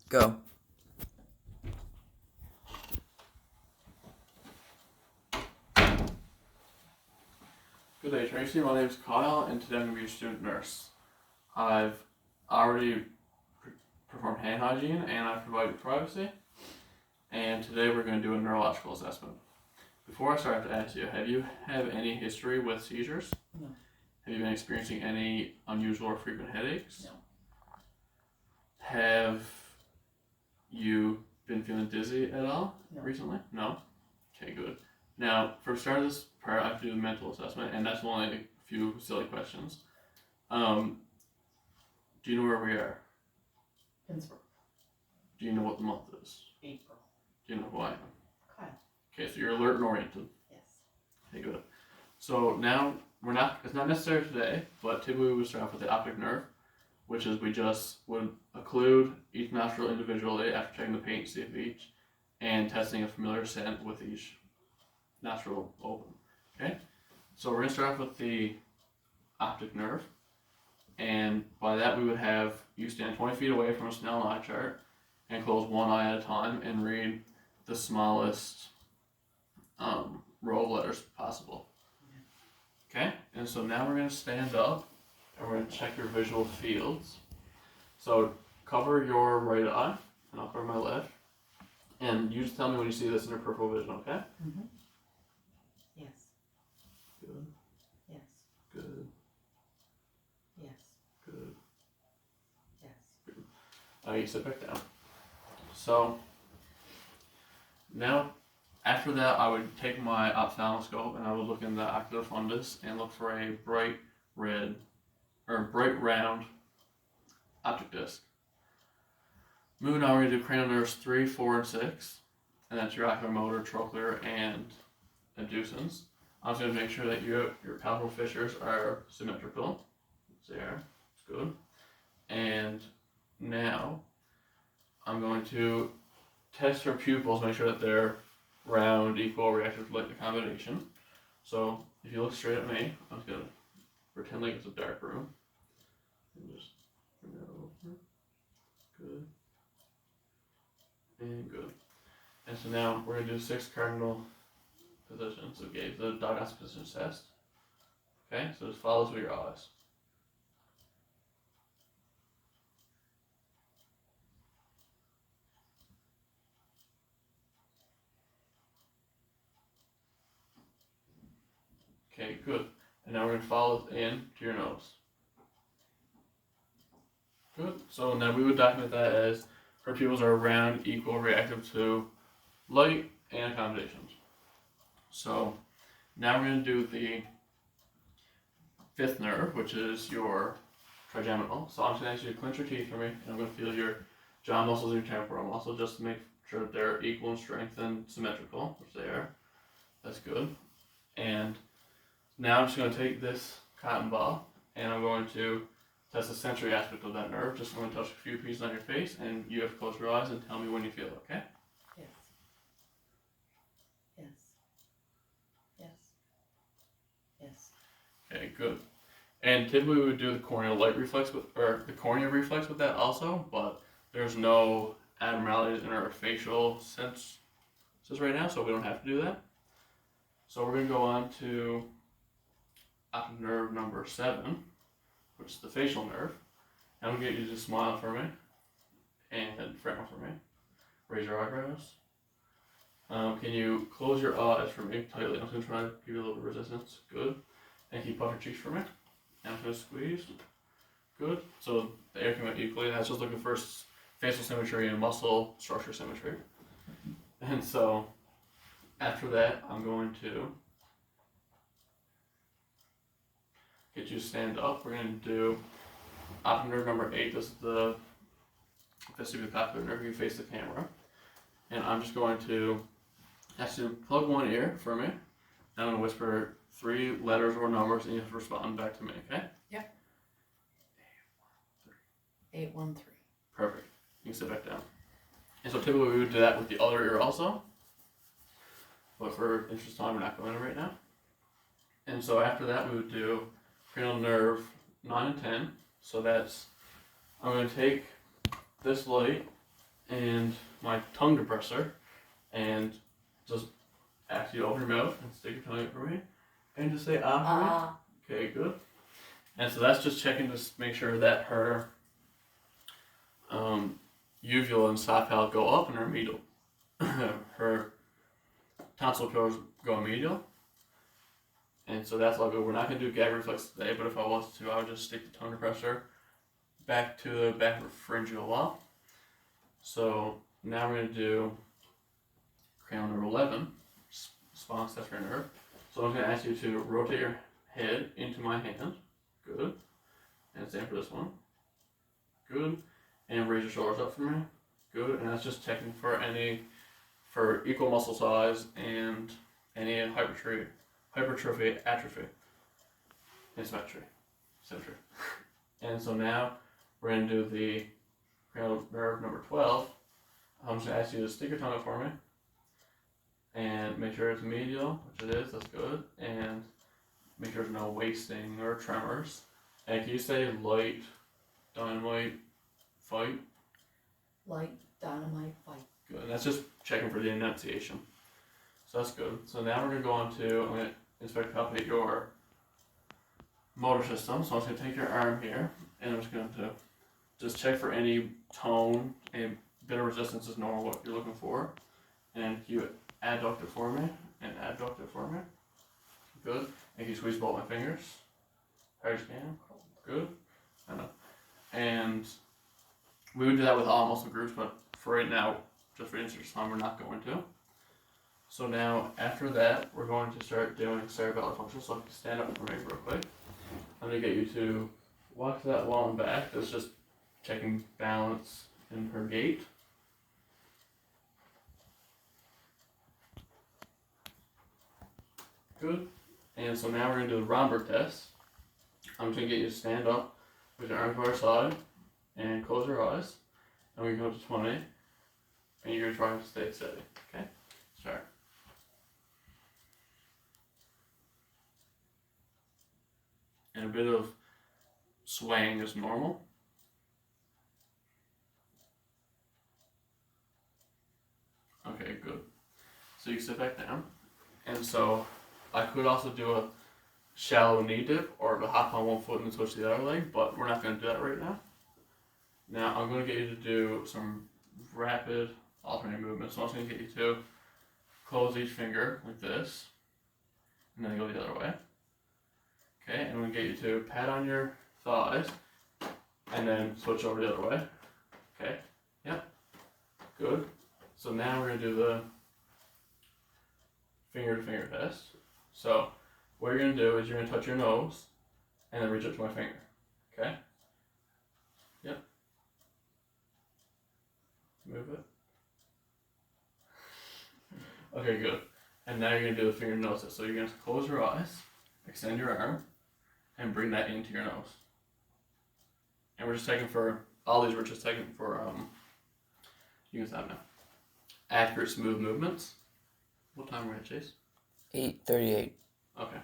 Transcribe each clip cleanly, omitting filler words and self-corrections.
Go. Good day, Tracy. My name is Kyle, and today I'm going to be your student nurse. I've already performed hand hygiene, and I've provided privacy. And today we're going to do a neurological assessment. Before I start, I have to ask you, have you had any history with seizures? No. Have you been experiencing any unusual or frequent headaches? No. Have you been feeling dizzy at all No. recently? No? Okay, good. Now, for the start of this part, I have to do the mental assessment, and that's only a few silly questions. Do you know where we are? Pittsburgh. Do you know what the month is? April. Do you know who I am? Kyle. Okay, so you're alert and oriented. Yes. Okay, good. So now, it's not necessary today, but typically we would start off with the optic nerve, which is we just would occlude each nostril individually after checking the patency of each and testing a familiar scent with each nostril open. Okay? So we're going to start off with the optic nerve, and by that we would have you stand 20 feet away from a Snellen eye chart and close one eye at a time and read the smallest row of letters possible. Okay? And so now we're going to stand up and we're going to check your visual fields. So cover your right eye, and I'll cover my left. And you just tell me when you see this in your peripheral vision, okay? Mm-hmm. Yes. Good. Yes. Good. Yes. Good. Yes. You sit back down. So now, after that, I would take my ophthalmoscope and I would look in the ocular fundus and look for a bright red or bright round optic disc. Moving on, we're going to do cranial nerves 3, 4, and 6, and that's your oculomotor, trochlear, and abducens. I'm just going to make sure that your palpebral fissures are symmetrical. There, it's good. And now I'm going to test her pupils, make sure that they're round, equal, reactive to light, the combination. So if you look straight at me, I'm just going to pretend like it's a dark room. And just bring that over. Good. And good. And so now we're going to do 6 cardinal positions. Okay, the diagnostic positions test. Okay, so just follow this with your eyes. Okay, good. And now we're going to follow it in to your nose. Good. So now we would document that as her pupils are round, equal, reactive to light and accommodations. So now we're going to do the 5th nerve, which is your trigeminal. So I'm just going to ask you to clench your teeth for me, and I'm going to feel your jaw muscles and your temporal muscle just to make sure that they're equal in strength and symmetrical, which they are. That's good. And now I'm just going to take this cotton ball and I'm going to test the sensory aspect of that nerve. Just going to touch a few pieces on your face, and you have to close your eyes and tell me when you feel it, okay? Yes. Yes. Yes. Yes. Okay, good. And typically we would do the corneal light reflex or the cornea reflex with that also, but there's no abnormalities in our facial senses right now, so we don't have to do that. So we're going to go on to optic nerve number 7, which is the facial nerve. I'm going to get you to smile for me and frown for me. Raise your eyebrows. Can you close your eyes for me tightly? I'm just going to try to give you a little bit of resistance. Good. And can you puff your cheeks for me? And I'm going to squeeze. Good. So the air came out equally. That's just looking for facial symmetry and muscle structure symmetry. And so after that, I'm going to get you to stand up. We're going to do optic nerve number 8. This is the vestibulocochlear nerve. You face the camera. And I'm just going to ask you to plug one ear for me. And I'm going to whisper 3 letters or numbers, and you have to respond back to me, okay? Yep. 813. Perfect. You can sit back down. And so typically we would do that with the other ear also. But for interest of time, we're not going to right now. And so after that, we would do cranial nerve 9 and 10. So that's, I'm going to take this light and my tongue depressor, and just ask you to open your mouth and stick your tongue out for me, and just say ah for me. Okay, good. And so that's just checking to make sure that her uvula and soft palate go up and her medial. Her tonsil pillars go medial. And so that's all good. We're not going to do gag reflex today, but if I was to, I would just stick the tongue depressor back to the back of the pharyngeal wall. So now we're going to do cranial nerve 11, spinal accessory nerve. So I'm going to ask you to rotate your head into my hand. Good. And same for this one. Good. And raise your shoulders up for me. Good. And that's just checking for equal muscle size and any hypertrophy, atrophy, and symmetry. And so now we're going to do the cranial nerve number 12. I'm just going to ask you to stick your tongue out for me and make sure it's medial, which it is, that's good, and make sure there's no wasting or tremors. And can you say light, dynamite, fight? Light, dynamite, fight. Good, and that's just checking for the enunciation. So that's good. So now we're going to go on to, I'm going to inspect palpate your motor system. So I'm just going to take your arm here, and I'm just going to just check for any tone. A bit of resistance is normal, what you're looking for. And you adduct it for me, and adduct it for me. Good. And you squeeze both my fingers. Hard as you can. Good. I know. And we would do that with all muscle groups, but for right now, just for instance time, we're not going to. So now, after that, we're going to start doing cerebellar function. So if you stand up for me real quick, I'm going to get you to walk to that wall and back. That's just checking balance in her gait. Good. And so now we're going to do the Romberg test. I'm just going to get you to stand up with your arms by your side and close your eyes. And we go to 20. And you're going to try to stay steady. Okay? Start. And a bit of swaying is normal. Okay, good. So you can sit back down. And so I could also do a shallow knee dip or to hop on one foot and switch to the other leg, but we're not going to do that right now. Now I'm going to get you to do some rapid alternating movements. So I'm just going to get you to close each finger like this, and then go the other way. Okay, and I'm going to get you to pat on your thighs, and then switch over the other way. Okay, yep, good. So now we're going to do the finger to finger test. So what you're going to do is you're going to touch your nose, and then reach up to my finger. Okay? Yep. Move it. Okay, good. And now you're going to do the finger to nose test. So you're going to close your eyes, extend your arm, and bring that into your nose. And we're just taking for, all these we're just taking for, you can stop now. Accurate, smooth movements. What time are we at, Chase? 8:38. Okay.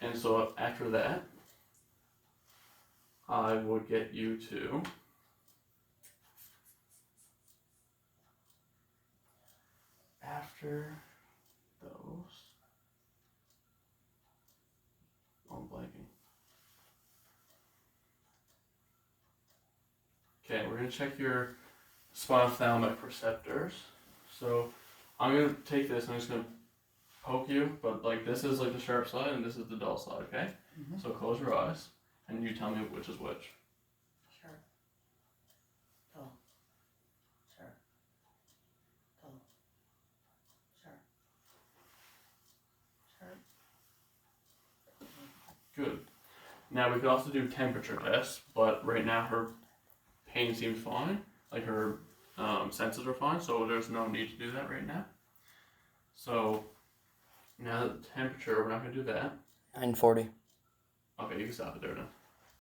And so after that, I would get you to after those. I'm blanking. Okay, we're going to check your spinothalamic receptors. So I'm going to take this and I'm just going to poke you, but like this is like the sharp side and this is the dull side, okay? Mm-hmm. So close your eyes and you tell me which is which. Sharp. Dull. Sharp. Dull. Sharp. Sharp. Good. Now we could also do temperature tests, but right now her pain seems fine. Like her senses are fine, so there's no need to do that right now. So now the temperature, we're not going to do that. 9:40. Okay, you can stop it there then.